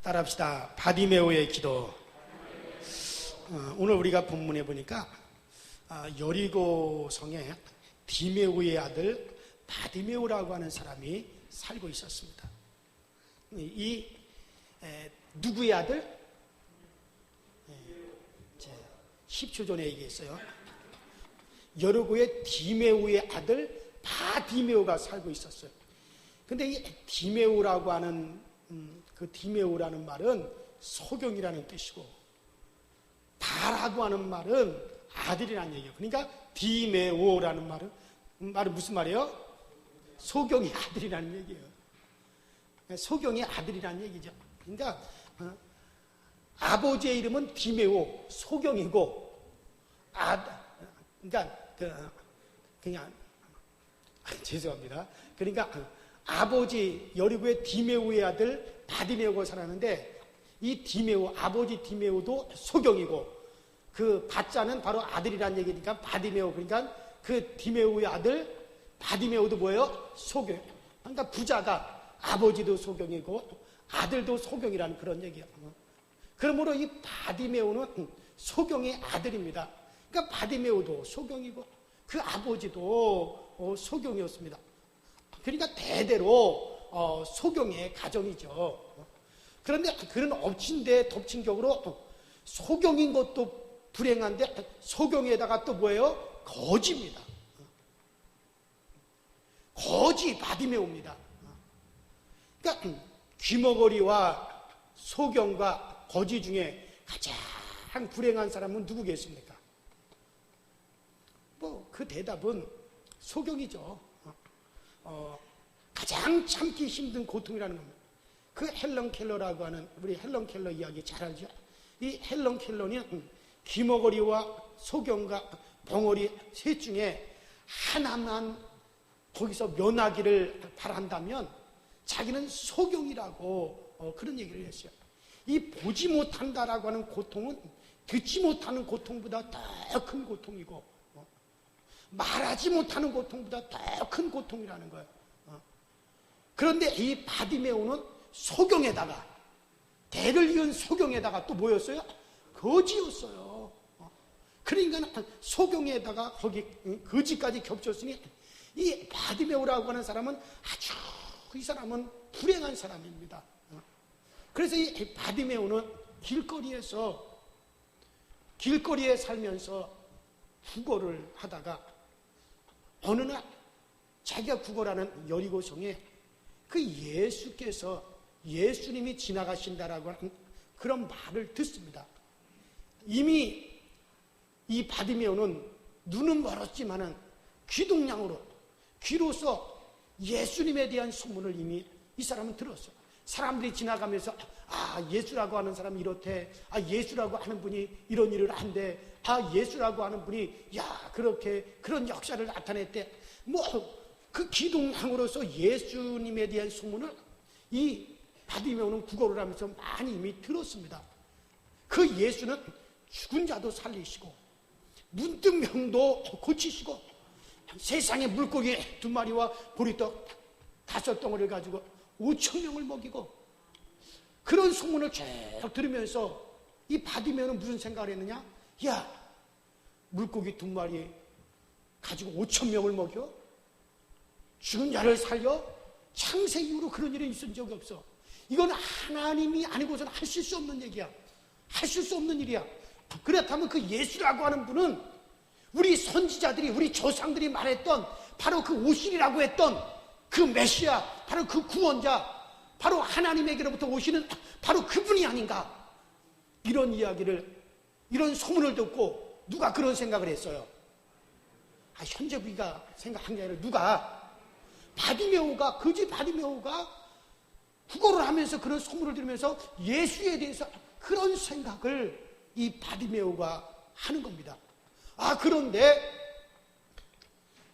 따라합시다. 바디메오의 기도. 오늘 우리가 본문에 보니까 여리고 성에 디메오의 아들 바디메오라고 하는 사람이 살고 있었습니다. 누구의 아들? 10초 전에 얘기했어요. 여리고의 디메오의 아들 바디메오가 살고 있었어요. 근데 이 디메오라고 하는 그 디메오라는 말은 소경이라는 뜻이고 바라고 하는 말은 아들이라는 얘기예요. 그러니까 디메오라는 말은 무슨 말이에요? 소경의 아들이라는 얘기예요. 소경의 아들이라는 얘기죠. 그러니까 아버지의 이름은 디메오, 소경이고 그러니까 그냥 죄송합니다. 그러니까 아버지 여리고의 디메오의 아들 바디메오가 살았는데 이 디메오, 아버지 디메오도 소경이고 그 바자는 바로 아들이라는 얘기니까 바디메오, 그러니까 그 디메오의 아들 바디메오도 뭐예요? 소경. 그러니까 부자가 아버지도 소경이고 아들도 소경이라는 그런 얘기예요. 그러므로 이 바디메오는 소경의 아들입니다. 그러니까 바디메오도 소경이고 그 아버지도 소경이었습니다. 그러니까 대대로 소경의 가정이죠. 그런데 그런 엎친 데 덮친 격으로 소경인 것도 불행한데 소경에다가 또 뭐예요? 거지입니다. 거지 바디메오입니다. 그러니까 귀머거리와 소경과 거지 중에 가장 불행한 사람은 누구겠습니까? 그 대답은 소경이죠. 가장 참기 힘든 고통이라는 겁니다. 그 헬런 켈러라고 하는 우리 헬런 켈러 이야기 잘 알죠? 이 헬런 켈러는 귀머거리와 소경과 벙어리 셋 중에 하나만 거기서 면하기를 바란다면 자기는 소경이라고 그런 얘기를 했어요. 이 보지 못한다라고 하는 고통은 듣지 못하는 고통보다 더 큰 고통이고 말하지 못하는 고통보다 더 큰 고통이라는 거예요. 그런데 이 바디메오는 소경에다가 대를 이은 소경에다가 또 뭐였어요? 거지였어요. 그러니까 소경에다가 거기 거지까지 겹쳤으니 이 바디메오라고 하는 사람은 이 사람은 불행한 사람입니다. 그래서 이 바디메오는 길거리에 살면서 구걸을 하다가 어느 날 자기가 구걸하는 여리고성에 그 예수님이 지나가신다라고 하는 그런 말을 듣습니다. 이미 이 바디메오는 눈은 멀었지만은 귀로서 예수님에 대한 소문을 이미 이 사람은 들었어요. 사람들이 지나가면서 예수라고 하는 사람이 이렇대, 예수라고 하는 분이 이런 일을 한대, 예수라고 하는 분이 그렇게 그런 역사를 나타냈대. 그 기동량으로서 예수님에 대한 소문을 이 바디메오는 구걸을 하면서 많이 이미 들었습니다. 그 예수는 죽은 자도 살리시고 문둥병도 고치시고 세상에 물고기 2마리와 보리떡 5덩어리를 가지고 5,000명을 먹이고 그런 소문을 쭉 들으면서 이 바디메오는 무슨 생각을 했느냐? 물고기 2마리 가지고 5,000명을 먹여? 죽은 자를 살려? 창세 이후로 그런 일이 있은 적이 없어. 이건 하나님이 아니고서는 하실 수 없는 얘기야. 하실 수 없는 일이야. 그렇다면 그 예수라고 하는 분은 우리 선지자들이, 우리 조상들이 말했던 바로 그 오시리라고 했던 그 메시아, 바로 그 구원자, 바로 하나님에게로부터 오시는 바로 그분이 아닌가. 이런 이야기를, 이런 소문을 듣고 누가 그런 생각을 했어요? 현재 우리가 생각한 게 아니라 누가? 바디메오가, 거지 바디메오가 구걸을 하면서 그런 소문을 들으면서 예수에 대해서 그런 생각을 이 바디메오가 하는 겁니다. 그런데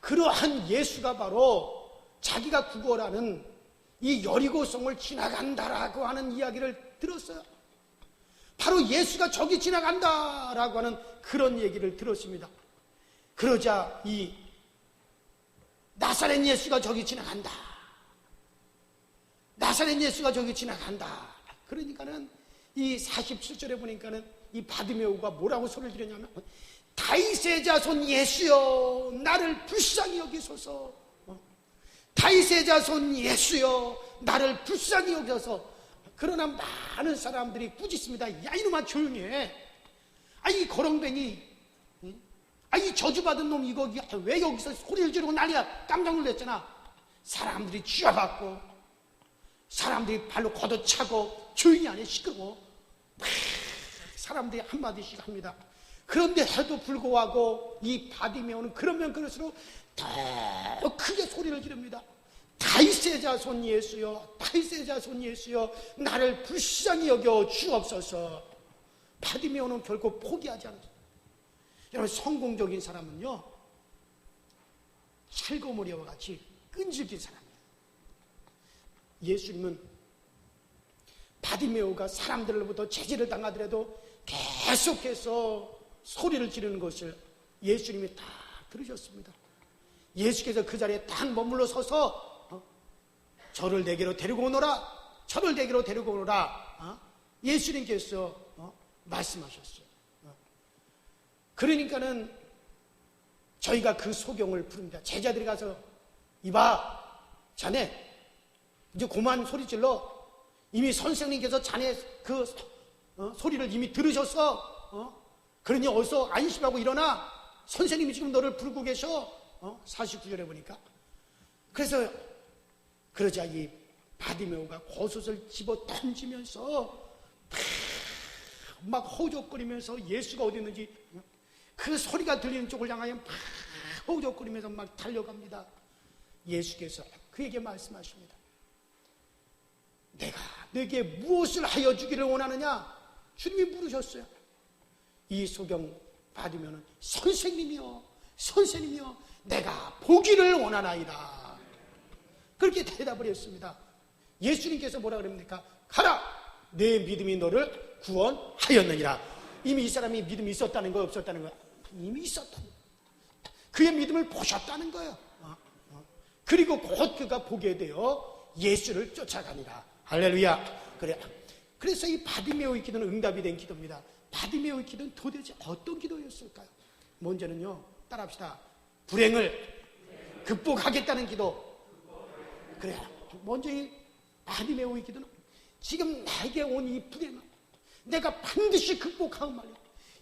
그러한 예수가 바로 자기가 구걸하는 이 여리고성을 지나간다라고 하는 이야기를 들었어요. 바로 예수가 저기 지나간다라고 하는 그런 얘기를 들었습니다. 그러자 이 나사렛 예수가 저기 지나간다. 나사렛 예수가 저기 지나간다. 그러니까는 이 47절에 보니까는 이 바디메오가 뭐라고 소리를 지르냐면 다윗의 자손 예수여 나를 불쌍히 여기소서. 다윗의 자손 예수여 나를 불쌍히 여기소서. 그러나 많은 사람들이 꾸짖습니다. 야 이놈아 조용히 해. 이 거렁뱅이, 이 저주받은 놈 이거 왜 여기서 소리를 지르고 난리야. 깜짝 놀랐잖아. 사람들이 쥐어받고 사람들이 발로 걷어차고 조용히 안 해. 시끄러워. 사람들이 한마디씩 합니다. 그런데 해도 불구하고 이 바디메오는 그러면 그럴수록 더 크게 소리를 지릅니다. 다윗의 자손 예수여 다윗의 자손 예수여 나를 불쌍히 여겨 주옵소서. 바디메오는 결코 포기하지 않았어요. 여러분 성공적인 사람은요 찰거머리와 같이 끈질긴 사람이에요. 예수님은 바디메오가 사람들로부터 제지를 당하더라도 계속해서 소리를 지르는 것을 예수님이 다 들으셨습니다. 예수께서 그 자리에 딱 머물러 서서 저를 내게로 데리고 오너라 저를 내게로 데리고 오너라 예수님께서 말씀하셨어요. 그러니까는 저희가 그 소경을 부릅니다. 제자들이 가서 이봐 자네 이제 그만 소리 질러. 이미 선생님께서 자네 그 소리를 이미 들으셨어. 그러니 어서 안심하고 일어나. 선생님이 지금 너를 부르고 계셔. 49절에 보니까. 그래서 그러자 이 바디메오가 겉옷을 집어 던지면서 막 호적거리면서 예수가 어디 있는지 그 소리가 들리는 쪽을 향하여 막 호적거리면서 막 달려갑니다. 예수께서 그에게 말씀하십니다. 내가 너에게 무엇을 하여 주기를 원하느냐? 주님이 물으셨어요. 이 소경 받으면 선생님이요 선생님이요 내가 보기를 원하나이다. 그렇게 대답을 했습니다. 예수님께서 뭐라 그럽니까? 가라 내 믿음이 너를 구원하였느니라. 이미 이 사람이 믿음이 있었다는 거야 없었다는 거야? 이미 있었다는 거야. 그의 믿음을 보셨다는 거예요. 그리고 곧 그가 보게 되어 예수를 쫓아가니라. 할렐루야. 그래. 그래서 이 바디메오의 기도는 응답이 된 기도입니다. 바디메오의 기도는 도대체 어떤 기도였을까요? 먼저는요, 따라합시다. 불행을 극복하겠다는 기도. 그래. 먼저 이 바디메오의 기도는 지금 나에게 온 이 불행을 내가 반드시 극복하고 말이야.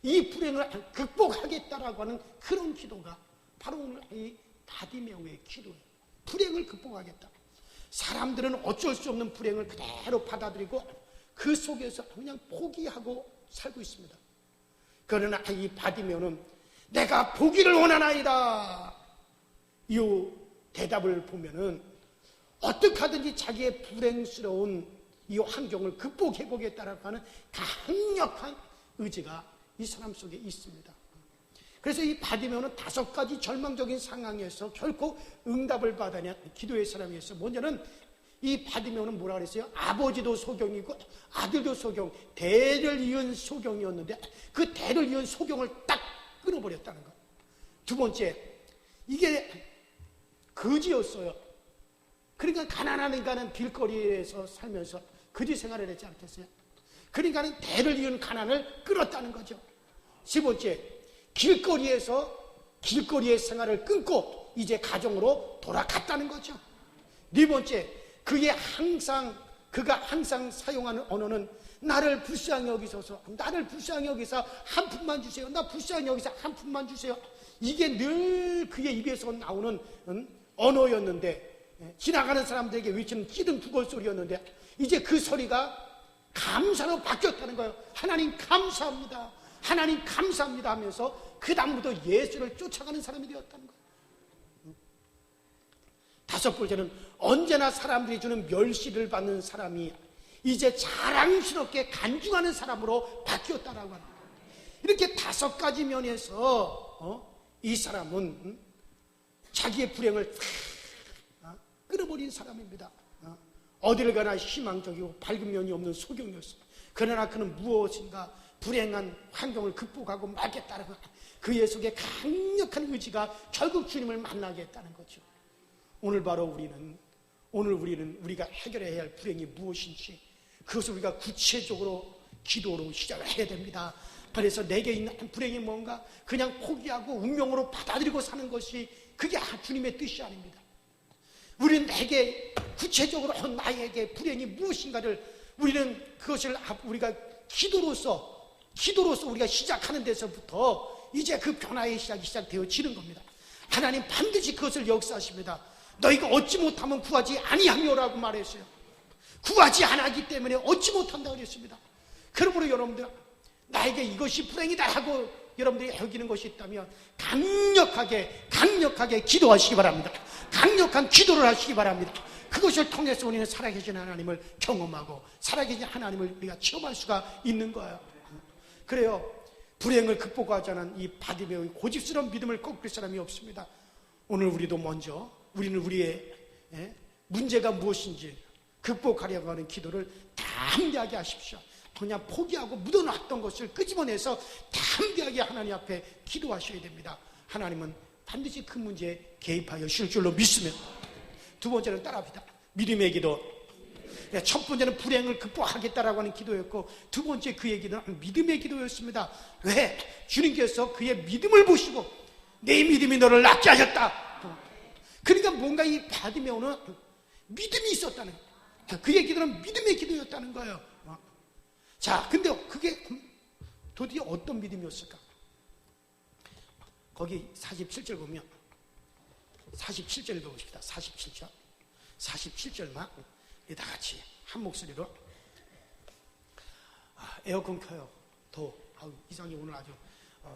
이 불행을 극복하겠다라고 하는 그런 기도가 바로 오늘 이 바디메오의 기도예요. 불행을 극복하겠다. 사람들은 어쩔 수 없는 불행을 그대로 받아들이고 그 속에서 그냥 포기하고 살고 있습니다. 그러나 이 바디메오는 내가 보기를 원하나이다. 이 대답을 보면은 어떻게 하든지 자기의 불행스러운 이 환경을 극복해보겠다라고 하는 강력한 의지가 이 사람 속에 있습니다. 그래서 이 바디메오는 5가지 절망적인 상황에서 결코 응답을 받아야 기도의 사람이었어요. 먼저는 이 바디메오는 뭐라 그랬어요? 아버지도 소경이고 아들도 소경, 대를 이은 소경이었는데 그 대를 이은 소경을 딱 끊어버렸다는 것. 두 번째, 이게 거지였어요. 그러니까 가난한 인간은 길거리에서 살면서 거지 생활을 했지 않겠어요? 그러니까 대를 이은 가난을 끊었다는 거죠. 세 번째, 길거리의 생활을 끊고 이제 가정으로 돌아갔다는 거죠. 네 번째, 그가 항상 사용하는 언어는 나를 불쌍히 여기소서, 나를 불쌍히 여기서 한 푼만 주세요, 나 불쌍히 여기서 한 푼만 주세요. 이게 늘 그의 입에서 나오는 언어였는데, 지나가는 사람들에게 외치는 찌든 구걸 소리였는데 이제 그 소리가 감사로 바뀌었다는 거예요. 하나님 감사합니다, 하나님 감사합니다 하면서 그 다음부터 예수를 쫓아가는 사람이 되었다는 거예요. 5번째는 언제나 사람들이 주는 멸시를 받는 사람이 이제 자랑스럽게 간증하는 사람으로 바뀌었다라고 합니다. 이렇게 5가지 면에서 이 사람은 자기의 불행을 끊어버린 사람입니다. 어디를 가나 희망적이고 밝은 면이 없는 소경이었어요. 그러나 그는 무엇인가 불행한 환경을 극복하고 말겠다는 것, 그의 속에 강력한 의지가 결국 주님을 만나겠다는 거죠. 오늘 우리는 우리가 해결해야 할 불행이 무엇인지, 그것을 우리가 구체적으로 기도로 시작을 해야 됩니다. 그래서 내게 있는 불행이 뭔가 그냥 포기하고 운명으로 받아들이고 사는 것이 그게 주님의 뜻이 아닙니다. 우리는 내게 구체적으로 나에게 불행이 무엇인가를 우리는 그것을 우리가 기도로서 우리가 시작하는 데서부터 이제 그 변화의 시작이 시작되어지는 겁니다. 하나님 반드시 그것을 역사하십니다. 너희가 얻지 못하면 구하지 아니하며라고 말했어요. 구하지 않았기 때문에 얻지 못한다고 그랬습니다. 그러므로 여러분들 나에게 이것이 불행이다 하고 여러분들이 여기는 것이 있다면 강력하게 기도하시기 바랍니다. 강력한 기도를 하시기 바랍니다. 그것을 통해서 우리는 살아계신 하나님을 경험하고 살아계신 하나님을 우리가 체험할 수가 있는 거예요. 그래요. 불행을 극복하지 않은 이 바디메오의 고집스러운 믿음을 꺾을 사람이 없습니다. 오늘 우리도 먼저 우리는 우리의 문제가 무엇인지 극복하려고 하는 기도를 담대하게 하십시오. 그냥 포기하고 묻어놨던 것을 끄집어내서 담대하게 하나님 앞에 기도하셔야 됩니다. 하나님은 반드시 그 문제에 개입하여 주실 줄로 믿으면. 두 번째는 따라합니다. 믿음의 기도. 첫 번째는 불행을 극복하겠다라고 하는 기도였고, 두 번째 그의 기도는 믿음의 기도였습니다. 왜? 주님께서 그의 믿음을 보시고 내 믿음이 너를 낫게 하셨다. 그러니까 뭔가 이 바디메오는 믿음이 있었다는 거예요. 그의 기도는 믿음의 기도였다는 거예요. 자, 근데 그게 도대체 어떤 믿음이었을까? 거기 47절 보면 47절 읽어보십시다. 47절만 다 같이 한 목소리로. 에어컨 켜요. 더워. 이상이 오늘 아주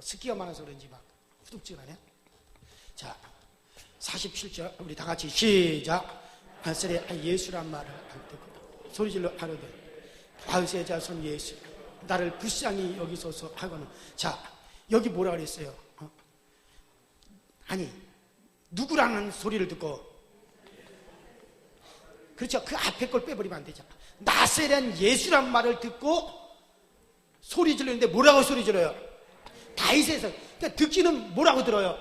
습기가 많아서 그런지 막 후덥지근하네. 자, 47절 우리 다 같이 시작. 나사렛 예수란 말을 듣고 소리질러 하려되 다윗의 자손 예수 나를 불쌍히 여기소서 하고는. 자, 여기 뭐라 그랬어요? 아니, 누구라는 소리를 듣고, 그렇죠. 그 앞에 걸 빼버리면 안 되잖아. 나사렛 예수란 말을 듣고 소리 지르는데 뭐라고 소리 질러요? 다윗에서. 그러니까 듣기는 뭐라고 들어요?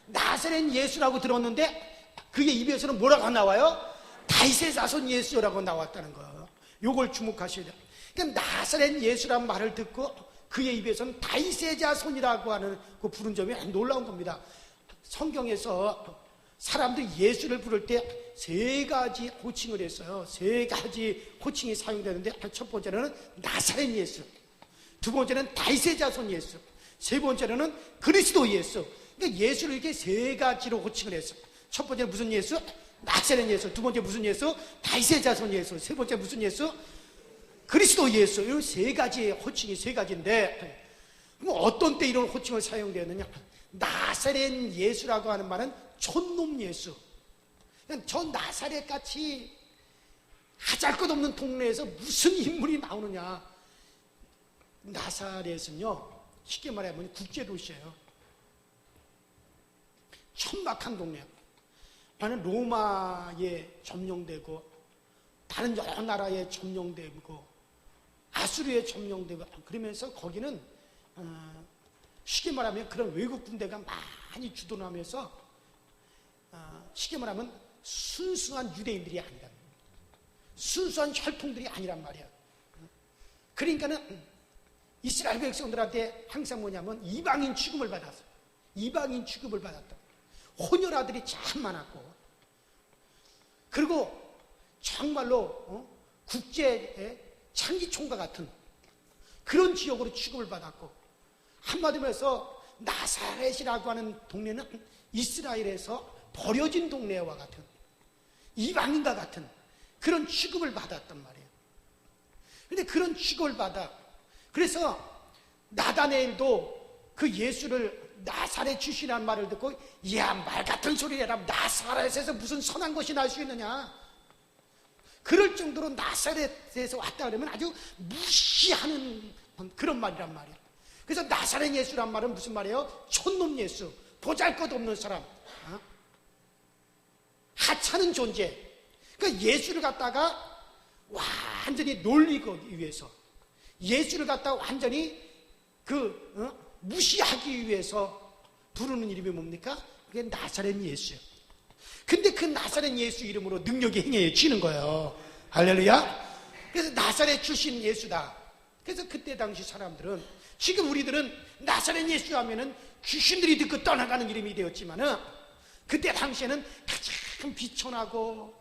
나사렛 예수라고 들었는데 그의 입에서는 뭐라고 나와요? 다윗의 자손 예수라고 나왔다는 거예요. 요걸 주목하셔야 돼요. 그러니까 나사렛 예수란 말을 듣고 그의 입에서는 다윗의 자손이라고 하는 그 부른 점이 놀라운 겁니다. 성경에서 사람들이 예수를 부를 때 세 가지 호칭을 했어요. 세 가지 호칭이 사용되는데, 첫 번째는 나사렛 예수, 두 번째는 다윗의 자손 예수, 세 번째는 그리스도 예수. 그러니까 예수를 이렇게 세 가지로 호칭을 했어요. 첫 번째는 무슨 예수? 나사렛 예수. 두 번째 무슨 예수? 다윗의 자손 예수. 세 번째 무슨 예수? 그리스도 예수. 이런 세 가지의 호칭이 세 가지인데, 그럼 어떤 때 이런 호칭을 사용되느냐? 나사렛 예수라고 하는 말은 촌놈 예수. 저 나사렛 같이 하잘것없는 동네에서 무슨 인물이 나오느냐? 나사렛은요, 쉽게 말하면 국제도시예요. 천박한 동네예요. 나는 로마에 점령되고 다른 여러 나라에 점령되고 아수르에 점령되고, 그러면서 거기는 쉽게 말하면 그런 외국 군대가 많이 주둔하면서 쉽게 말하면 순수한 유대인들이 아니라, 순수한 혈통들이 아니란 말이야. 그러니까는 이스라엘 백성들한테 항상 뭐냐면 이방인 취급을 받았어. 이방인 취급을 받았다. 혼혈아들이 참 많았고, 그리고 정말로 국제의 창기총과 같은 그런 지역으로 취급을 받았고, 한마디로 해서 나사렛이라고 하는 동네는 이스라엘에서 버려진 동네와 같은, 이방인과 같은 그런 취급을 받았단 말이에요. 그런데 그런 취급을 받아, 그래서 나다네엘도 그 예수를 나사렛 출신이라는 말을 듣고, 야, 말 같은 소리 해라. 나사렛에서 무슨 선한 것이 날 수 있느냐? 그럴 정도로 나사렛에서 왔다 그러면 아주 무시하는 그런 말이란 말이에요. 그래서 나사렛 예수란 말은 무슨 말이에요? 촌놈 예수, 보잘것없는 사람, 하찮은 존재. 그러니까 예수를 갖다가 완전히 놀리기 위해서, 예수를 갖다가 완전히 무시하기 위해서 부르는 이름이 뭡니까? 그게 나사렛 예수예요. 근데 그 나사렛 예수 이름으로 능력이 행해지는 거예요. 할렐루야. 그래서 나사렛 출신 예수다. 그래서 그때 당시 사람들은, 지금 우리들은 나사렛 예수 하면은 귀신들이 듣고 떠나가는 이름이 되었지만은, 그때 당시에는 가장 비천하고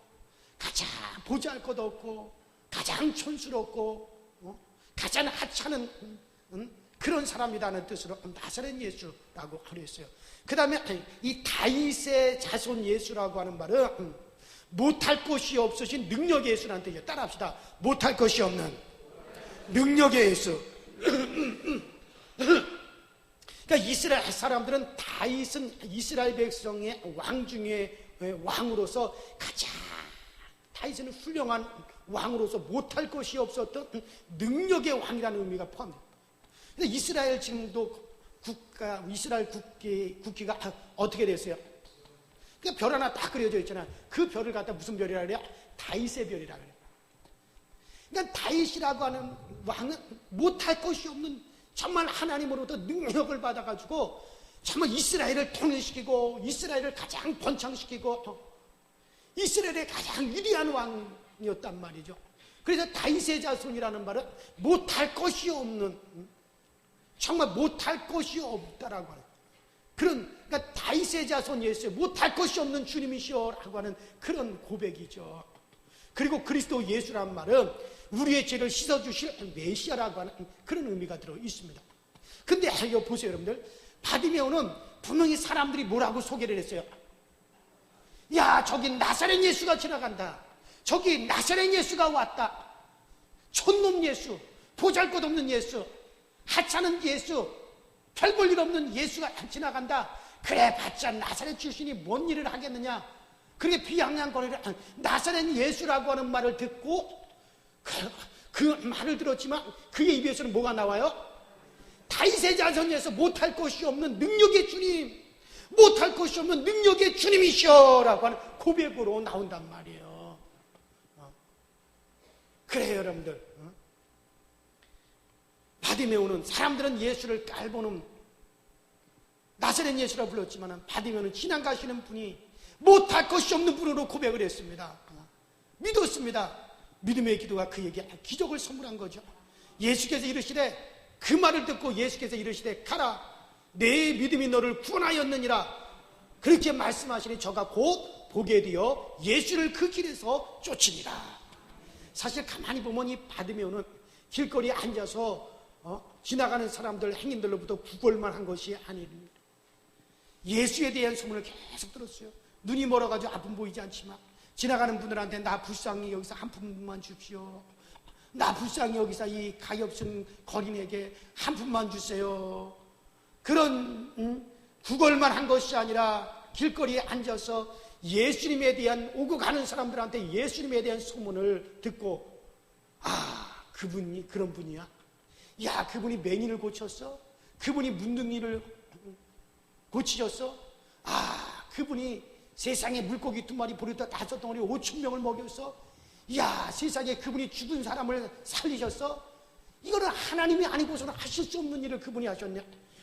가장 보잘것 없고 가장 촌스럽고 가장 하찮은 그런 사람이라는 뜻으로 나사렛 예수라고 그랬어요. 그 다음에 이 다윗의 자손 예수라고 하는 말은 못할 것이 없으신 능력의 예수라는 뜻이에요. 따라합시다. 못할 것이 없는 능력의 예수. 그러니까 이스라엘 사람들은 다윗은 이스라엘 백성의 왕 중에 왕으로서 가장, 다윗은 훌륭한 왕으로서 못할 것이 없었던 능력의 왕이라는 의미가 포함됩니다. 그래서 이스라엘 지금도 이스라엘 국기가 어떻게 됐어요? 그 별 하나 딱 그려져 있잖아요. 그 별을 갖다 무슨 별이라 그래요? 다윗의 별이라 그래요. 그러니까 다윗이라고 하는 왕은 못할 것이 없는, 정말 하나님으로부터 능력을 받아가지고 정말 이스라엘을 통일시키고 이스라엘을 가장 번창시키고 이스라엘의 가장 위대한 왕이었단 말이죠. 그래서 다윗의 자손이라는 말은 못할 것이 없는, 정말 못할 것이 없다라고 하는 그러니까 다윗의 자손 예수, 못할 것이 없는 주님이시여라고 하는 그런 고백이죠. 그리고 그리스도 예수란 말은 우리의 죄를 씻어주실 메시아라고 하는 그런 의미가 들어 있습니다. 근데 이거 보세요, 여러분들. 바디메오는 분명히 사람들이 뭐라고 소개를 했어요? 야, 저기 나사렛 예수가 지나간다. 저기 나사렛 예수가 왔다. 촌놈 예수, 보잘것없는 예수, 하찮은 예수, 별 볼 일 없는 예수가 지나간다. 그래 봤자 나사렛 출신이 뭔 일을 하겠느냐. 그렇게 비양양거리를 나사렛 예수라고 하는 말을 듣고 그 말을 들었지만 그의 입에서는 뭐가 나와요? 다윗의 자손에서 못할 것이 없는 능력의 주님, 못할 것이 없는 능력의 주님이시여라고 하는 고백으로 나온단 말이에요. 그래요, 여러분들. 바디메오는, 사람들은 예수를 깔보는 나사렛 예수라 불렀지만 바디메오는 지난 가시는 분이 못할 것이 없는 분으로 고백을 했습니다. 믿었습니다. 믿음의 기도가 그에게 기적을 선물한 거죠. 예수께서 이르시되, 그 말을 듣고 예수께서 이르시되 가라, 내 믿음이 너를 구원하였느니라 그렇게 말씀하시니 저가 곧 보게 되어 예수를 그 길에서 쫓으니라. 사실 가만히 보면 이 바디메오는 길거리에 앉아서 지나가는 사람들, 행인들로부터 구걸만 한 것이 아닙니다. 예수에 대한 소문을 계속 들었어요. 눈이 멀어가지고 앞은 보이지 않지만 지나가는 분들한테 나 불쌍히 여기서 한 푼만 주십시오. 나 불쌍히 여기서 이 가엾은 거린에게 한 푼만 주세요. 그런 구걸만 한 것이 아니라 길거리에 앉아서 예수님에 대한, 오고 가는 사람들한테 예수님에 대한 소문을 듣고, 아, 그분이 그런 분이야? 야, 그분이 맹인을 고쳤어? 그분이 문둥이를 고치셨어? 아, 그분이 세상에 물고기 2마리, 보리떡 5덩어리 5,000명을 먹였어? 야, 세상에 그분이 죽은 사람을 살리셨어? 이거는 하나님이 아니고서는 하실 수 없는 일을 그분이 하셨냐?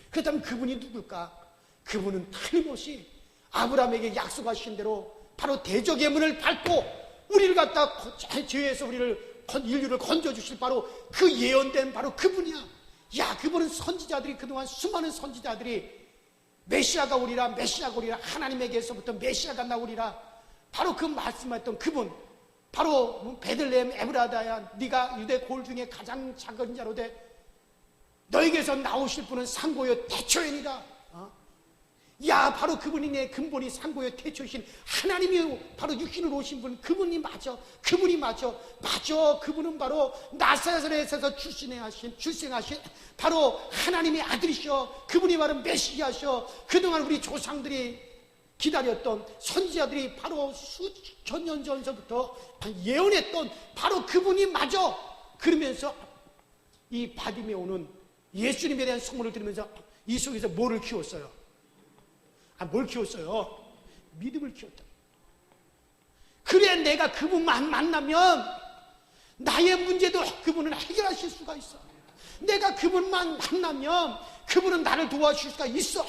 그렇다면 그분이 누굴까? 그분은 틀림없이 아브라함에게 약속하신 대로 바로 대적의 밟고 우리를 갖다 죄에서 인류를 건져주실 바로 그 예언된 바로 그분이야. 야, 그분은 선지자들이, 그동안 수많은 선지자들이 메시아가 오리라, 메시아가 오리라, 하나님에게서부터 메시아가 나오리라, 바로 그 말씀했던 그분, 바로 베들레헴 에브라다야, 네가 유대 골 중에 가장 작은 자로 돼 너에게서 나오실 분은 상고요 태초이니라. 야, 바로 그분이 내 근본이 상고요 태초이신 하나님이 바로 육신으로 오신 분, 그분이 맞아. 그분이 맞아. 그분은 바로 나사렛에서 출생하신 바로 하나님의 아들이셔. 그분이 바로 메시아셔. 그동안 우리 조상들이 기다렸던, 선지자들이 바로 수천 년 전서부터 예언했던 바로 그분이 맞아. 그러면서 이 바디메오는 예수님에 대한 소문을 들으면서 이 속에서 뭐를 키웠어요? 뭘 키웠어요? 믿음을 키웠다. 그래, 내가 그분만 만나면 나의 문제도 그분은 해결하실 수가 있어. 내가 그분만 만나면 그분은 나를 도와줄 수가 있어.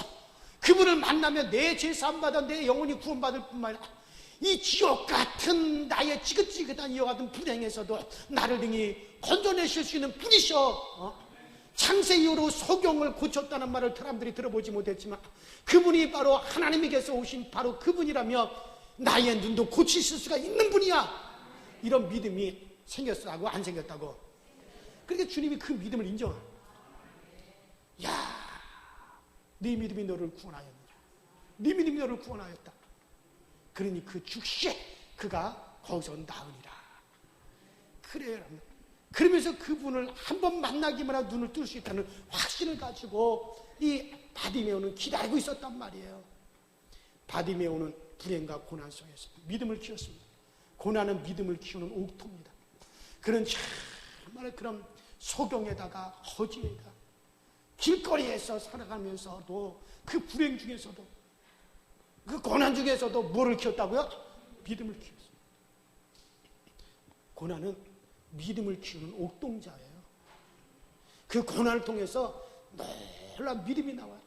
그분을 만나면 내 죄 사함받아 내 영혼이 구원받을 뿐만 아니라 이 지옥 같은 나의 지긋지긋한 이와 같은 불행에서도 나를 능히 건져내실 수 있는 분이셔. 창세 이후로 소경을 고쳤다는 말을 사람들이 들어보지 못했지만 그분이 바로 하나님에게서 오신 바로 그분이라며 나의 눈도 고치실 수가 있는 분이야. 이런 믿음이 생겼다고 안 생겼다고? 그러니까 주님이 그 믿음을 인정해. 야, 네 믿음이 너를 구원하였느냐. 네 믿음이 너를 구원하였다. 그러니 그 즉시에 그가 거기서 나으니라. 그래요. 그러면서 그분을 한번 만나기만 하고 눈을 뜰 수 있다는 확신을 가지고 이 바디메오는 기다리고 있었단 말이에요. 바디메오는 불행과 고난 속에서 믿음을 키웠습니다. 고난은 믿음을 키우는 옥토입니다. 그런 정말 그런 소경에다가 허지에다 길거리에서 살아가면서도 그 불행 중에서도 그 고난 중에서도 뭐를 키웠다고요? 믿음을 키웠습니다. 고난은 믿음을 키우는 옥동자예요. 그 고난을 통해서 놀라운 믿음이 나와요.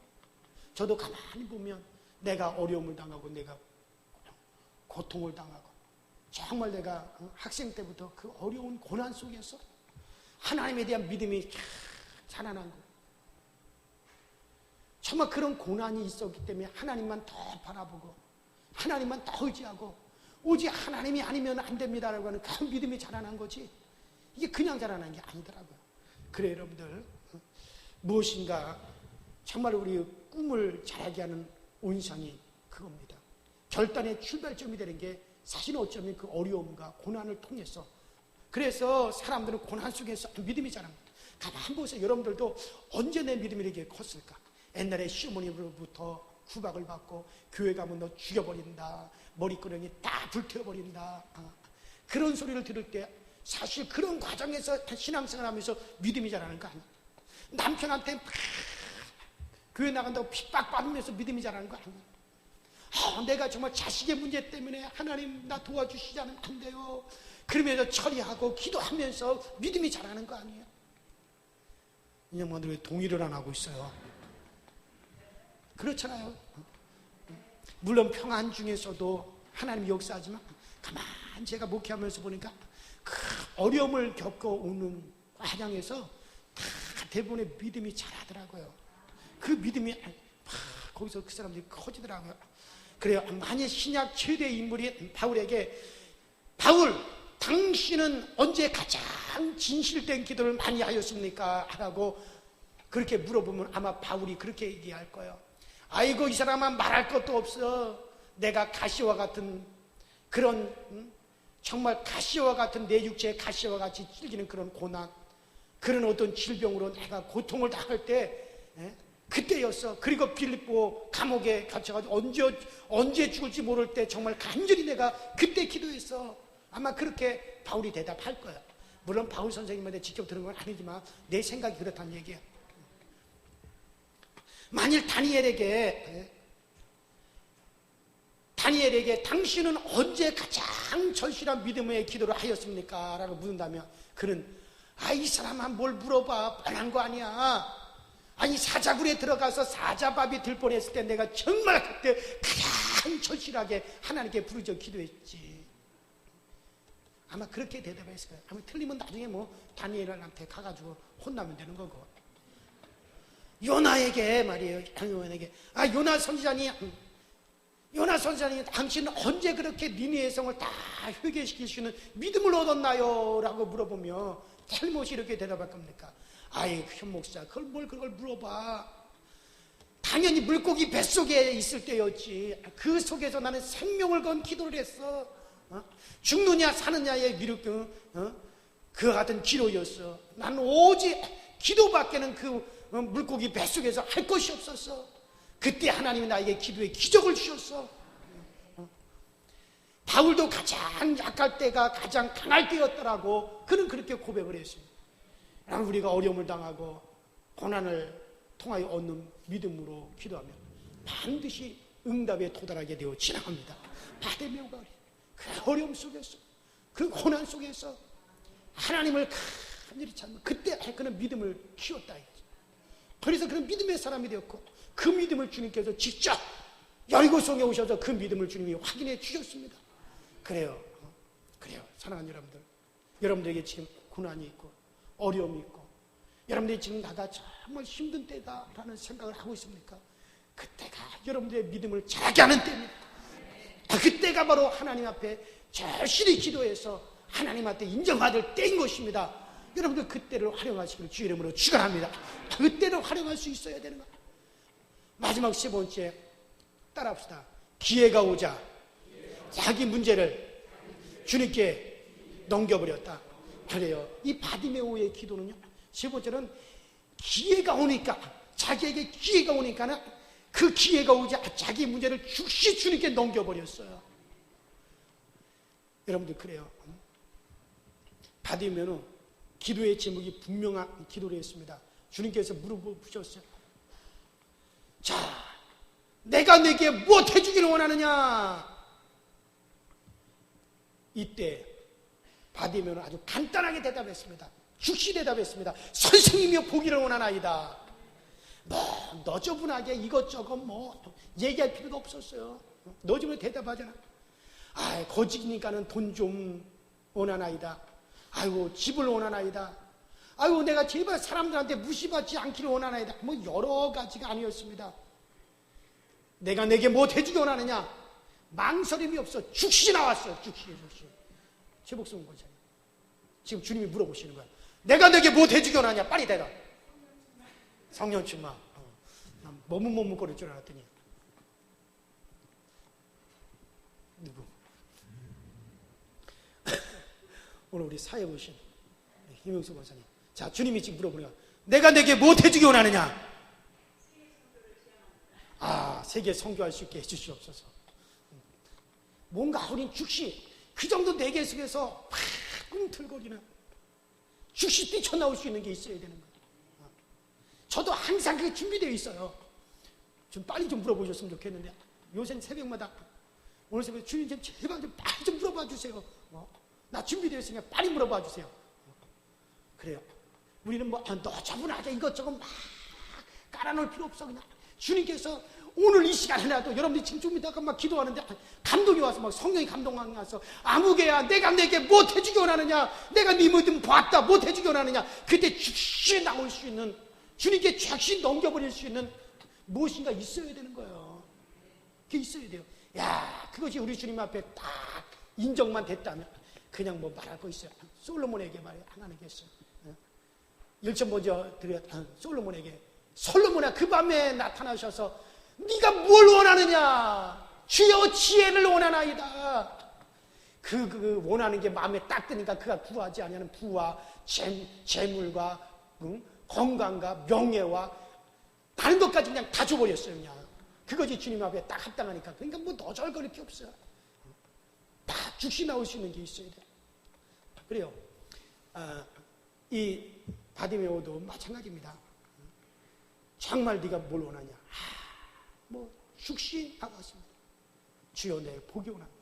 저도 가만히 보면 내가 어려움을 당하고 내가 고통을 당하고 정말 내가 학생 때부터 그 어려운 고난 속에서 하나님에 대한 믿음이 자라난 거예요. 정말 그런 고난이 있었기 때문에 하나님만 더 바라보고 하나님만 더 의지하고 오직 하나님이 아니면 안 됩니다라고 하는 그 믿음이 자라난 거지 이게 그냥 자라난 게 아니더라고요. 그래 여러분들 무엇인가 정말 우리 꿈을 자라게 하는 온상이 그겁니다. 결단의 출발점이 되는 게 사실 어쩌면 그 어려움과 고난을 통해서 그래서 사람들은 고난 속에서 믿음이 자랍니다. 가만 보세요. 여러분들도 언제 내 믿음이 이렇게 컸을까? 옛날에 시어머니로부터 구박을 받고 교회 가면 너 죽여버린다. 머리끄렁이 다 불태워버린다. 그런 소리를 들을 때 사실 그런 과정에서 신앙생활 하면서 믿음이 자라는 거 아니에요. 남편한테 교회 나간다고 핍박받으면서 믿음이 자라는 거 아니에요. 내가 정말 자식의 문제 때문에 하나님 나 도와주시지 않으면 안 돼요. 그러면서 처리하고 기도하면서 믿음이 자라는 거 아니에요. 인형분들 왜 동의를 안 하고 있어요? 그렇잖아요. 물론 평안 중에서도 하나님 역사하지만 가만 제가 목회하면서 보니까 그 어려움을 겪어오는 과정에서 다 대부분의 믿음이 자라더라고요. 그 믿음이 거기서 그 사람들이 커지더라고요. 그래요. 만일 신약 최대 인물이 바울에게 바울 당신은 언제 가장 진실된 기도를 많이 하였습니까? 라고 그렇게 물어보면 아마 바울이 그렇게 얘기할 거예요. 아이고 이 사람은 말할 것도 없어. 내가 가시와 같은 그런 정말 가시와 같은 내 육체의 가시와 같이 찔기는 그런 고난 그런 어떤 질병으로 내가 고통을 당할 때 그때였어. 그리고 빌립보 감옥에 갇혀가지고 언제 죽을지 모를 때 정말 간절히 내가 그때 기도했어. 아마 그렇게 바울이 대답할 거야. 물론 바울 선생님한테 직접 들은 건 아니지만 내 생각이 그렇다는 얘기야. 만일 다니엘에게 당신은 언제 가장 절실한 믿음의 기도를 하였습니까? 라고 묻는다면 그는 이 사람은 뭘 물어봐. 뻔한 거 아니야. 아니 사자굴에 들어가서 사자밥이 들 뻔했을 때 내가 정말 그때 가장 절실하게 하나님께 부르짖어 기도했지. 아마 그렇게 대답했을 거예요. 아마 틀리면 나중에 다니엘한테 가가지고 혼나면 되는 거고. 요나에게 말이에요. 요나에게 요나 선지자님 당신은 언제 그렇게 니느웨의 성을 다 회개시킬 수 있는 믿음을 얻었나요? 라고 물어보며 텔못이 이렇게 대답할 겁니까? 현 목사 그걸 물어봐. 당연히 물고기 뱃속에 있을 때였지. 그 속에서 나는 생명을 건 기도를 했어. 죽느냐 사느냐의 그와 같은 기도였어. 나는 오직 기도밖에는 그 물고기 뱃속에서 할 것이 없었어. 그때 하나님이 나에게 기도에 기적을 주셨어. 바울도 가장 약할 때가 가장 강할 때였더라고. 그는 그렇게 고백을 했습니다. 우리가 어려움을 당하고 고난을 통하여 얻는 믿음으로 기도하면 반드시 응답에 도달하게 되어 지나갑니다. 바디메오가 그 어려움 속에서 그 고난 속에서 하나님을 간절히 찾는 그때 그는 믿음을 키웠다. 그래서 그는 믿음의 사람이 되었고 그 믿음을 주님께서 직접 여리고성에 오셔서 그 믿음을 주님이 확인해 주셨습니다. 그래요. 그래요. 사랑하는 여러분들. 여러분들에게 지금 고난이 있고 어려움이 있고 여러분들이 지금 나가 정말 힘든 때다라는 생각을 하고 있습니까? 그때가 여러분들의 믿음을 자라게 하는 때입니다. 그때가 바로 하나님 앞에 절실히 기도해서 하나님한테 인정받을 때인 것입니다. 여러분들 그때를 활용하시기를 주의 이름으로 축원합니다. 그때를 활용할 수 있어야 되는 거예요. 마지막 세 번째 따라합시다. 기회가 오자 자기 문제를 주님께 넘겨버렸다. 그래요. 이 바디메오의 기도는요, 세 번째는 기회가 오니까, 자기에게 기회가 오니까는 그 기회가 오자 자기 문제를 즉시 주님께 넘겨버렸어요. 여러분들 그래요. 바디메오는 기도의 제목이 분명한 기도를 했습니다. 주님께서 물어보셨어요. 자, 내가 내게 무엇 해주기를 원하느냐? 이때 바디메오는 아주 간단하게 대답했습니다. 즉시 대답했습니다. 선생님이여 보기를 원하나이다. 뭐 너저분하게 이것저것 뭐 얘기할 필요도 없었어요. 너저분하게 대답하잖아. 아, 거지니까는 돈 좀 원하나이다. 아이고 집을 원하나이다. 아이고 내가 제발 사람들한테 무시받지 않기를 원하나이다. 뭐 여러 가지가 아니었습니다. 내가 내게 뭐 해주기 원하느냐? 망설임이 없어. 즉시 나왔어요. 즉시. 제 목숨은 거잖아요. 지금 주님이 물어보시는 거야. 내가 내게 뭐 해주기 원하냐? 빨리 대답. 성령 충만. 난 머뭇머뭇거릴 줄 알았더니 누구? 오늘 우리 사회 보신 김영수 권사님. 자, 주님이 지금 물어보네요. 내가 내게 뭐 해주기 원하느냐? 아, 세계 선교할 수 있게 해주시옵소서. 뭔가 우린 즉시 그 정도 내계 속에서 막 꿈틀거리는 즉시 뛰쳐나올 수 있는 게 있어야 되는 거예요. 저도 항상 그게 준비되어 있어요. 좀 빨리 좀 물어보셨으면 좋겠는데 요새는 새벽마다 오늘 새벽에 주님 좀 제발 좀 빨리 좀 물어봐 주세요. 나 준비되어 있으니까 빨리 물어봐 주세요. 그래요. 우리는 뭐 너저분하게 이것저것 막 깔아놓을 필요 없어. 그냥 주님께서 오늘 이 시간에라도 여러분들이 지금 좀 이따가 막 기도하는데 감동이 와서 막 성령이 감동이 와서 아무개야 내가 내게 뭐 해주기 원하느냐? 내가 네 믿음 봤다. 뭐 해주기 원하느냐? 그때 즉시 나올 수 있는 주님께 즉시 넘겨버릴 수 있는 무엇인가 있어야 되는 거예요. 그게 있어야 돼요. 야, 그것이 우리 주님 앞에 딱 인정만 됐다면 그냥 뭐 말할 거 있어요. 솔로몬에게 말이야. 하나님 계셨어요. 1천 먼저 드려 솔로몬에게 솔로몬아 그 밤에 나타나셔서 네가 뭘 원하느냐? 주여 지혜를 원하나이다. 그 원하는 게 마음에 딱 드니까 그가 구하지 아니하는 부와 재물과 건강과 명예와 다른 것까지 그냥 다 줘버렸어요. 그냥 그것이 주님 앞에 딱 합당하니까. 그러니까 뭐 너절거릴 게 없어요. 다 즉시 나올 수 있는 게 있어야 돼. 그래요. 이 바디메오도 마찬가지입니다. 정말 네가 뭘 원하냐? 뭐 즉시 나왔습니다. 주여 내 복이 원합니다.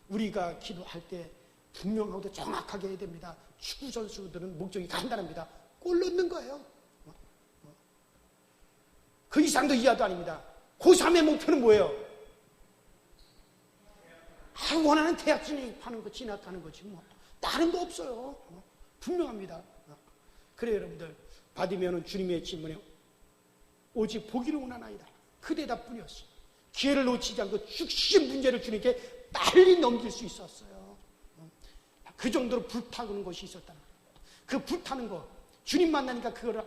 우리가 기도할 때 분명하고도 정확하게 해야 됩니다. 축구 선수들은 목적이 간단합니다. 골 넣는 거예요. 그 이상도 이하도 아닙니다. 고3의 목표는 뭐예요? 원하는 대학 진입하는 거, 진학하는 거지 뭐. 다른 거 없어요. 분명합니다. 그래요, 여러분들. 바디메오는 주님의 질문에 오직 보기를 원하나이다. 그 대답뿐이었어요. 기회를 놓치지 않고 즉시 문제를 주님께 빨리 넘길 수 있었어요. 그 정도로 불타는 것이 있었다는 거예요. 그 불타는 거, 주님 만나니까 그거를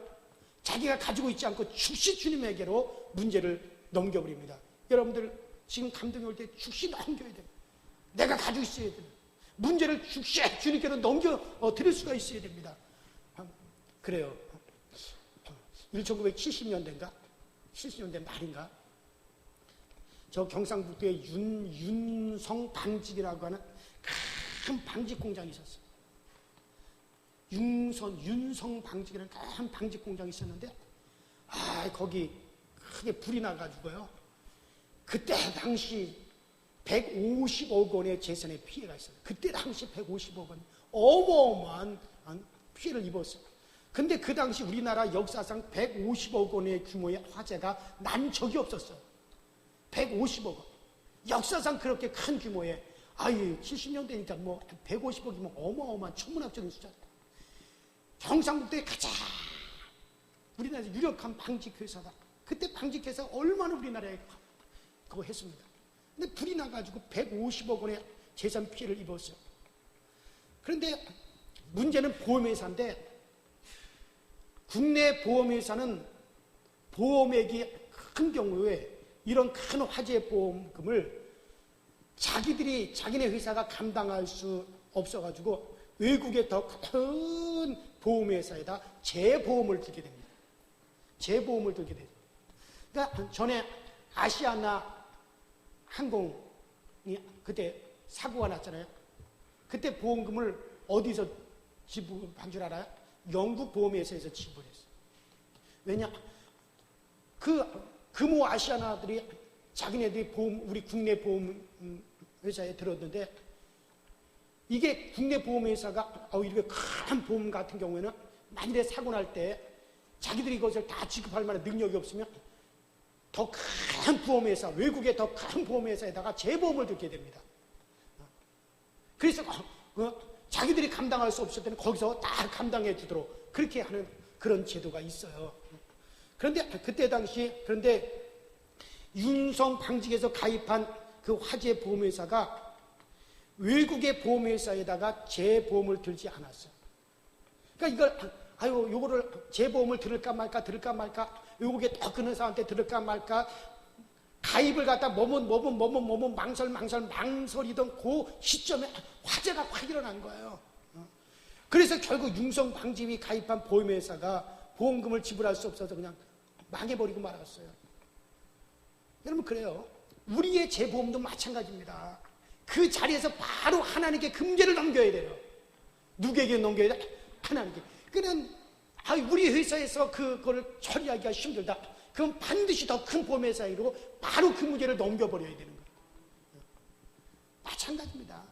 자기가 가지고 있지 않고 즉시 주님에게로 문제를 넘겨버립니다. 여러분들 지금 감동이 올 때 즉시 넘겨야 돼요. 내가 가지고 있어야 돼요. 문제를 즉시 주님께로 넘겨드릴 수가 있어야 됩니다. 그래요. 1970년대인가? 70년대 말인가? 저 경상북도에 윤성 방직이라고 하는 큰 방직 공장이 있었어요. 윤성 방직이라는 큰 방직 공장이 있었는데, 거기 크게 불이 나가지고요. 그때 당시 150억 원의 재산의 피해가 있어요. 그때 당시 150억 원. 어마어마한 피해를 입었어요. 근데 그 당시 우리나라 역사상 150억 원의 규모의 화재가 난 적이 없었어요. 150억 원. 역사상 그렇게 큰 규모의 아유, 70년대니까 뭐 150억이면 어마어마한 천문학적인 숫자다. 경상북도에 가장 우리나라에서 유력한 방직회사다. 그때 방직회사가 얼마나 우리나라에 그거 했습니다. 근데 불이 나가지고 150억 원의 재산 피해를 입었어요. 그런데 문제는 보험회사인데, 국내 보험회사는 보험액이 큰 경우에 이런 큰 화재 보험금을 자기네 회사가 감당할 수 없어가지고 외국의 더 큰 보험회사에다 재보험을 들게 됩니다. 재보험을 들게 됩니다. 그러니까 전에 아시아나 항공이 그때 사고가 났잖아요. 그때 보험금을 어디서 지불한 줄 알아요? 영국 보험회사에서 지불했어요. 왜냐? 금호 아시아나들이 자기네들이 우리 국내 보험 회사에 들었는데, 이게 국내 보험회사가 이렇게 큰 보험 같은 경우에는 만일에 사고 날 때 자기들이 이것을 다 지급할 만한 능력이 없으면 더 큰 보험회사, 외국의 더 큰 보험회사에다가 재보험을 들게 됩니다. 그래서 자기들이 감당할 수 없을 때는 거기서 다 감당해 주도록 그렇게 하는 그런 제도가 있어요. 그런데 그때 당시, 그런데 윤성 방직에서 가입한 그 화재 보험회사가 외국의 보험회사에다가 재보험을 들지 않았어요. 그러니까 이걸 요거를 재보험을 들을까 말까 외국에 더 큰 회사한테 들을까 말까 가입을 갖다 뭐뭐 망설이던 그 시점에 화재가 확 일어난 거예요. 그래서 결국 윤성 방직이 가입한 보험회사가 보험금을 지불할 수 없어서 그냥 망해버리고 말았어요. 여러분, 그래요. 우리의 재보험도 마찬가지입니다. 그 자리에서 바로 하나님께 금제를 넘겨야 돼요. 누구에게 넘겨야 돼? 하나님께. 그는 우리 회사에서 그거를 처리하기가 힘들다. 그럼 반드시 더 큰 보험회사로 바로 그 문제를 넘겨버려야 되는 거예요. 마찬가지입니다.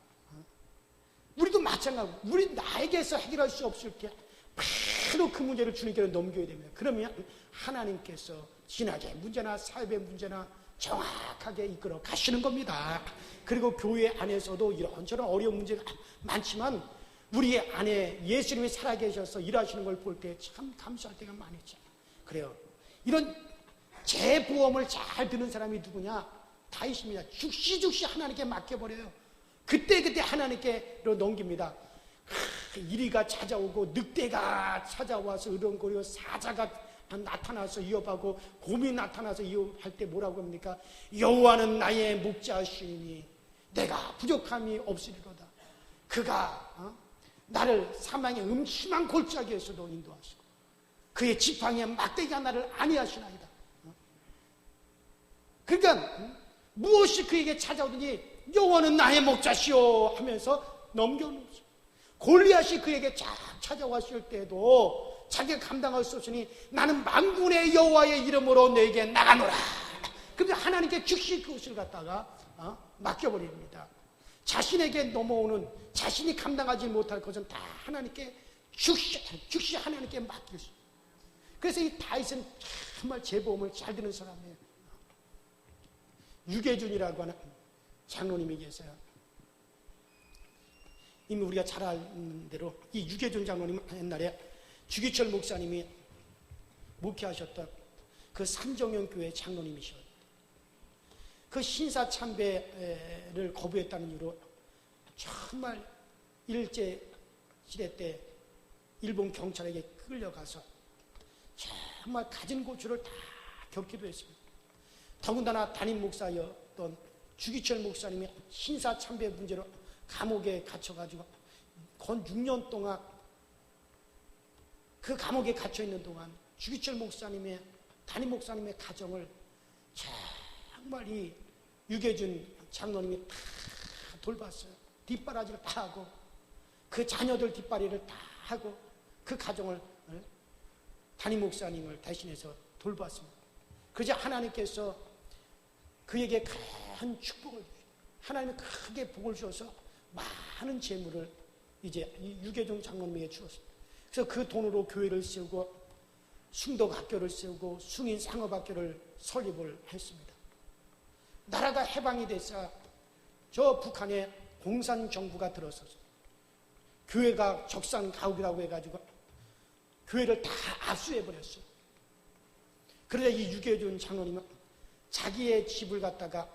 우리도 마찬가지고, 우리 나에게서 해결할 수 없을 때 바로 그 문제를 주님께 넘겨야 됩니다. 그러면 하나님께서 진하게 문제나 사회의 문제나 정확하게 이끌어 가시는 겁니다. 그리고 교회 안에서도 이런저런 어려운 문제가 많지만 우리 안에 예수님이 살아계셔서 일하시는 걸 볼 때 참 감사할 때가 많았죠. 그래요. 이런 재보험을 잘 드는 사람이 누구냐? 다윗입니다. 즉시 하나님께 맡겨버려요. 그때 하나님께로 넘깁니다. 이리가 찾아오고 늑대가 찾아와서 으렁거리고 사자가 나타나서 위협하고 곰이 나타나서 위협할 때 뭐라고 합니까? 여호와는 나의 목자시니 내가 부족함이 없으리로다. 그가 나를 사망의 음침한 골짜기에서도 인도하시고 그의 지팡이에 막대기가 나를 안위하시나이다. 그러니까 무엇이 그에게 찾아오더니 여호와는 나의 목자시오 하면서 넘겨놓죠. 골리앗이 그에게 찾아왔을 때도 자기가 감당할 수 없으니 나는 만군의 여호와의 이름으로 너에게 나가노라. 그런데 하나님께 즉시 그것을 갖다가 맡겨버립니다. 자신에게 넘어오는, 자신이 감당하지 못할 것은 다 하나님께 즉시 하나님께 맡길 수 있어요. 그래서 이 다윗은 정말 재보험을 잘 드는 사람이에요. 유계준이라고 하는 장로님이 계세요. 이미 우리가 잘 아는 대로 이 유계준 장로님은 옛날에 주기철 목사님이 목회하셨던 그 삼정연교회 장로님이셨어요. 그 신사참배를 거부했다는 이유로 정말 일제시대 때 일본 경찰에게 끌려가서 정말 갖은 고초를 다 겪기도 했습니다. 더군다나 담임 목사였던 주기철 목사님이 신사참배 문제로 감옥에 갇혀가지고 건 6년 동안 그 감옥에 갇혀있는 동안 주기철 목사님의 담임 목사님의 가정을 정말 이 유계준 장로님이 다 돌봤어요. 뒷바라지를 다 하고 그 자녀들 뒷바리를 다 하고 그 가정을 담임 목사님을 대신해서 돌봤습니다. 그러자 하나님께서 그에게 큰 축복을 주시고 하나님이 크게 복을 주셔서 많은 재물을 이제 유계준 장로님에게 주었습니다. 그래서 그 돈으로 교회를 세우고 숭덕학교를 세우고 숭인 상업학교를 설립을 했습니다. 나라가 해방이 돼서 저 북한에 공산정부가 들어서서 교회가 적산가옥이라고 해가지고 교회를 다 압수해버렸어요. 그러자 이 유계준 장로님은 자기의 집을 갖다가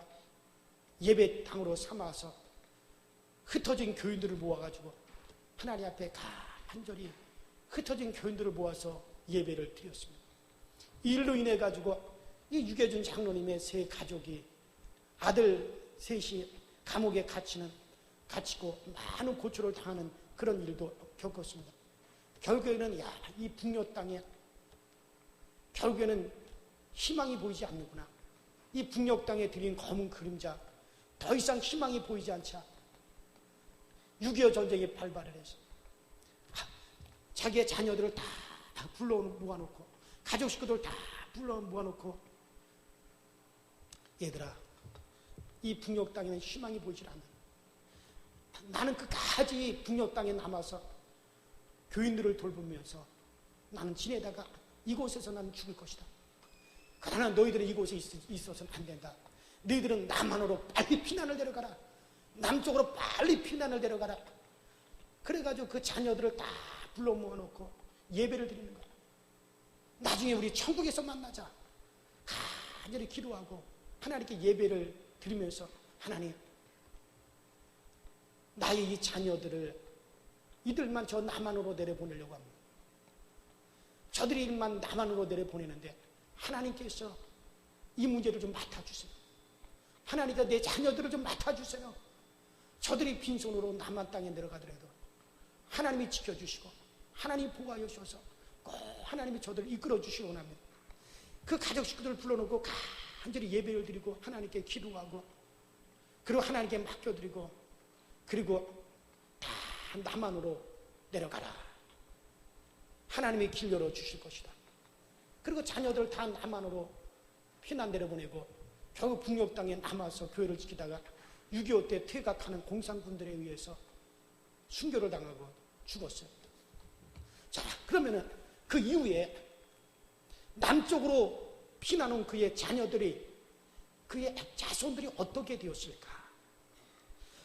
예배당으로 삼아서 흩어진 교인들을 모아가지고 하나님 앞에 간절히 흩어진 교인들을 모아서 예배를 드렸습니다. 이 일로 인해 가지고 이 유계준 장로님의 세 가족이 아들 셋이 감옥에 갇히고 많은 고초를 당하는 그런 일도 겪었습니다. 결국에는 이 북녘 땅에 결국에는 희망이 보이지 않는구나. 이 북녘 땅에 들인 검은 그림자 더 이상 희망이 보이지 않자 6.25 전쟁이 발발을 해서 자기의 자녀들을 다 불러 모아놓고 가족 식구들 다 불러 모아놓고 얘들아, 이 북녘 땅에는 희망이 보이질 않는다. 나는 끝까지 북녘 땅에 남아서 교인들을 돌보면서 나는 지내다가 이곳에서 나는 죽을 것이다. 그러나 너희들은 이곳에 있어서는 안 된다. 너희들은 남한으로 빨리 피난을 데려가라. 남쪽으로 빨리 피난을 데려가라. 그래가지고 그 자녀들을 다 불러 모아놓고 예배를 드리는 거야. 나중에 우리 천국에서 만나자. 간절히 기도하고 하나님께 예배를 드리면서 하나님, 나의 이 자녀들을 이들만 저 남한으로 내려보내려고 합니다. 저들이만 남한으로 내려보내는데 하나님께서 이 문제를 좀 맡아주세요. 하나님께서 내 자녀들을 좀 맡아주세요. 저들이 빈손으로 남한 땅에 내려가더라도 하나님이 지켜주시고 하나님이 보호하여 주셔서 꼭 하나님이 저들을 이끌어 주시기 원합니다. 그 가족 식구들을 불러놓고 간절히 예배를 드리고 하나님께 기도하고 그리고 하나님께 맡겨드리고 그리고 다 남한으로 내려가라. 하나님이 길 열어주실 것이다. 그리고 자녀들 다 남한으로 피난 내려보내고 결국 북녘 땅에 남아서 교회를 지키다가 6.25 때 퇴각하는 공산군들에 의해서 순교를 당하고 죽었어요. 자, 그러면은 그 이후에 남쪽으로 피난온 그의 자녀들이 그의 자손들이 어떻게 되었을까?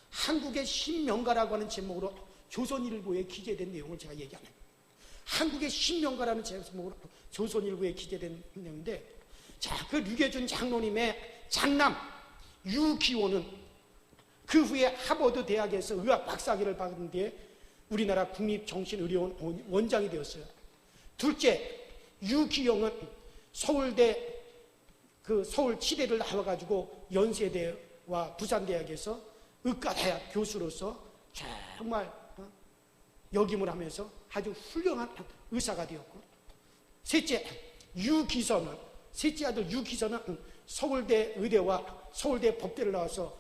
한국의 신명가라고 하는 제목으로 조선일보에 기재된 내용을 제가 얘기합니다. 한국의 신명가라는 제목으로 조선일보에 기재된 내용인데, 자, 그 류계준 장로님의 장남 유기호는 그 후에 하버드 대학에서 의학 박사학위를 받은 뒤에 우리나라 국립정신의료원 원장이 되었어요. 둘째, 유기영은 서울대 서울 치대를 나와가지고 연세대와 부산대학에서 의과대학 교수로서 정말 역임을 하면서 아주 훌륭한 의사가 되었고, 셋째, 셋째 아들 유기선은 서울대 의대와 서울대 법대를 나와서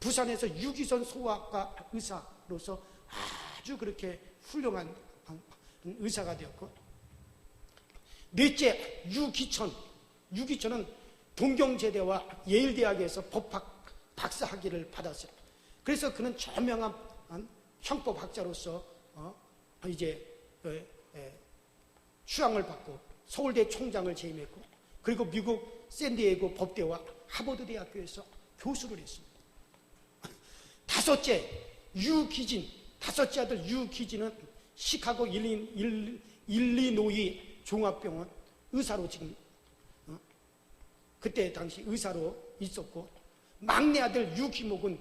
부산에서 유기선 소아과 의사로서 아주 그렇게 훌륭한 의사가 되었고, 넷째, 유기천은 동경제대와 예일대학에서 법학 박사학위를 받았어요. 그래서 그는 저명한 형법학자로서 이제 수양을 받고 서울대 총장을 재임했고, 그리고 미국 샌디에이고 법대와 하버드 대학교에서 교수를 했습니다. 다섯째 아들 유기진은 시카고 일리노이 종합병원 의사로 지금 그때 당시 의사로 있었고, 막내 아들 유기목은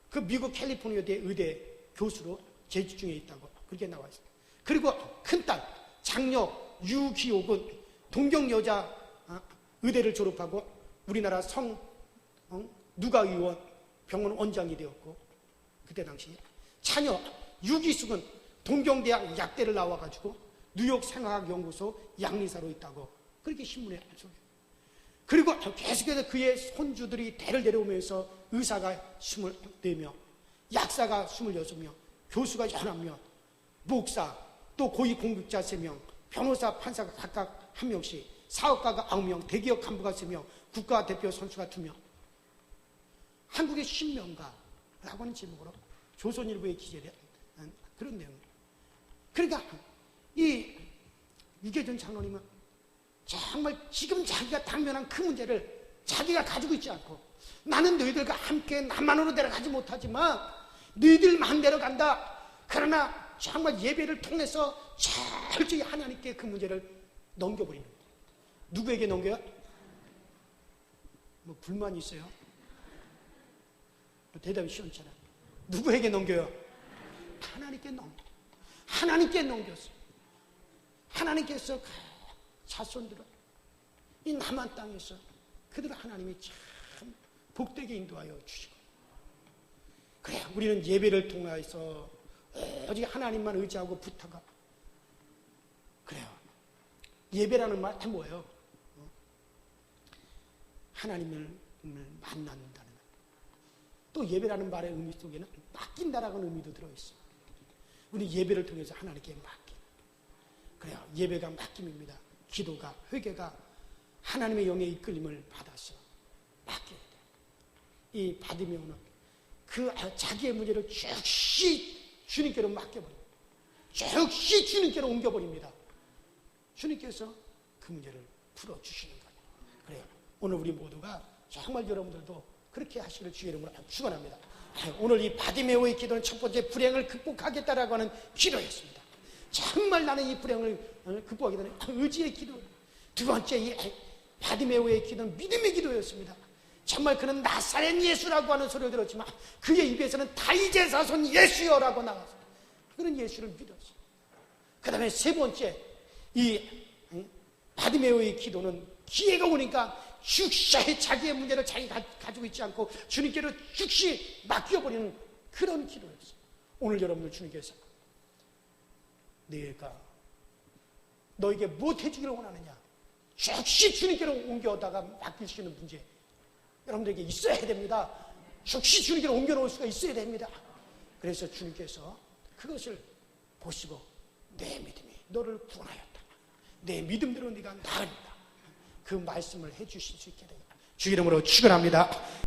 그 미국 캘리포니아대 의대 교수로 재직 중에 있다고 그렇게 나와 있습니다. 그리고 큰딸 장녀 유기옥은 동경여자 의대를 졸업하고 우리나라 누가의원 병원 원장이 되었고, 그때 당시 차녀 유기숙은 동경대학 약대를 나와가지고 뉴욕 생화학연구소 양리사로 있다고 그렇게 신문에 소개해요. 그리고 계속해서 그의 손주들이 대를 내려오면서 의사가 24명, 약사가 26명, 교수가 11명, 목사, 또 고위공직자 3명, 변호사, 판사가 각각 1명씩, 사업가가 9명, 대기업 간부가 3명, 국가대표 선수가 2명. 한국의 신명가라고 하는 제목으로 조선일보에 기재된 그런 내용입니다. 그러니까 이 유계준 장로님은 정말 지금 자기가 당면한 그 문제를 자기가 가지고 있지 않고, 나는 너희들과 함께 남한으로 내려가지 못하지만 너희들 마음대로 간다. 그러나 정말 예배를 통해서 철저히 하나님께 그 문제를 넘겨버리는 거예요. 누구에게 넘겨요? 뭐 불만이 있어요? 대답이 시원찮아. 누구에게 넘겨요? 하나님께 넘겨. 하나님께 넘겼어요. 하나님께서 그 자손들을 이 남한 땅에서 그들을 하나님이 참 복되게 인도하여 주시고, 그래 우리는 예배를 통해서 오직 하나님만 의지하고 붙어가. 그래요. 예배라는 말이 뭐예요? 하나님을 만난다는 것. 또 예배라는 말의 의미 속에는 맡긴다라는 의미도 들어있어요. 우리 예배를 통해서 하나님께 맡긴. 그래요. 예배가 맡김입니다. 기도가, 회개가 하나님의 영의 이끌림을 받아서 맡겨야 돼요. 이 받으면 오는 그 자기의 문제를 즉시 주님께로 맡겨버립니다. 즉시 주님께로 옮겨버립니다. 주님께서 그 문제를 풀어주시는 거예요. 그래요. 오늘 우리 모두가 정말 여러분들도 그렇게 하시기를 주의 이름으로 축원합니다. 오늘 이 바디메오의 기도는 첫 번째 불행을 극복하겠다라고 하는 기도였습니다. 정말 나는 이 불행을 극복하겠다는 의지의 기도. 두 번째 이 바디메오의 기도는 믿음의 기도였습니다. 정말 그는 나사렛 예수라고 하는 소리를 들었지만 그의 입에서는 다윗의 자손 예수여라고 나왔어요. 그는 예수를 믿었어요. 그 다음에 세 번째 이 바디메오의 기도는 기회가 오니까 즉시 자기의 문제를 자기가 가지고 있지 않고 주님께로 즉시 맡겨버리는 그런 기도였어요. 오늘 여러분들 주님께서 내가 너에게 무엇 해주기를 원하느냐, 즉시 주님께로 옮겨다가 맡길 수 있는 문제 여러분들에게 있어야 됩니다. 즉시 주님께로 옮겨놓을 수가 있어야 됩니다. 그래서 주님께서 그것을 보시고 내 믿음이 너를 구원하였다, 내 믿음대로 네가 나으리라, 그 말씀을 해주실 수 있게 되겠다. 주 이름으로 축원합니다.